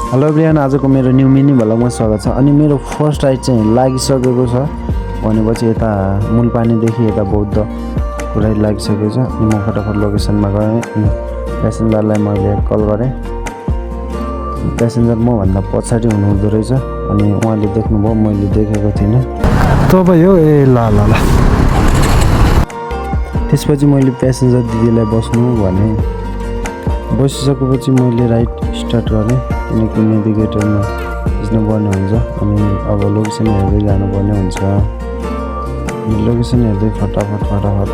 Hello everyone, आजको मेरो new mini भ्लगमा स्वागत छ। अनि मेरो फर्स्ट राइड चाहिँ लागिसकेको छ भनेपछि यता मूलपानीदेखि यता बौद्धको राइड लागिसकेको छ। अनि म फटाफट लोकेसनमा गएँ अनि प्यासेन्जरलाई मैले कल गरेँ। प्यासेन्जर मभन्दा पछाडि हुनुहुँदो रहेछ अनि उहाँले देख्नुभयो, मैले देखेको थिइनँ। तपाईँ हो? ए ल ल ल। त्यसपछि मैले प्यासेन्जर दिदीलाई बस्नु भने बसिसकेपछि मैले राइड स्टार्ट गरेँ किनकि नेभिगेटरमा खिच्नुपर्ने हुन्छ अनि अब लोकेसन हेर्दै जानुपर्ने हुन्छ। लोकेसन हेर्दै फटाफट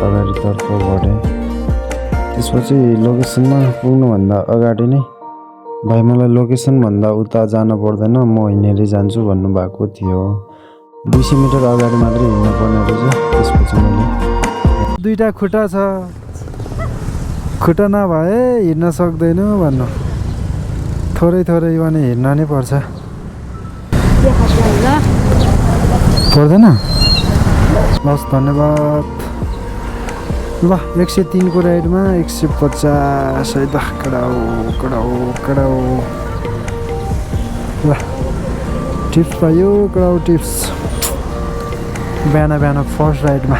अगाडितर्फ बढेँ। त्यसपछि लोकेसनमा पुग्नुभन्दा अगाडि नै भाइ मलाई लोकेसनभन्दा उता जानु पर्दैन, म हिँडेरै जान्छु भन्नुभएको थियो। 200 मिटर अगाडि मात्रै हिँड्नु पर्ने रहेछ। त्यसपछि मैले दुईटा खुट्टा छ, खुट्टा नभए हिँड्न सक्दैनौ भन्नु। थोरै भने हिँड्न नै पर्छ। पर्दैन? लस्, धन्यवाद। ल 103 को राइडमा 150 है त। कडाउ ल टिप्स पायो, कडाउ टिप्स। बिहान फर्स्ट राइडमा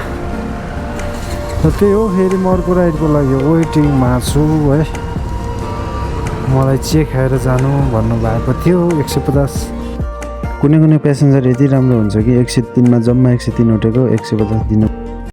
र त्यही हो। फेरि म अर्को राइडको लागि वेटिङमा छु है। मलाई चेक खाएर जानु भन्नुभएको थियो। 150। कुनै प्यासेन्जर यति राम्रो हुन्छ कि 103मा जम्मा 103 उठेको 150 दिनु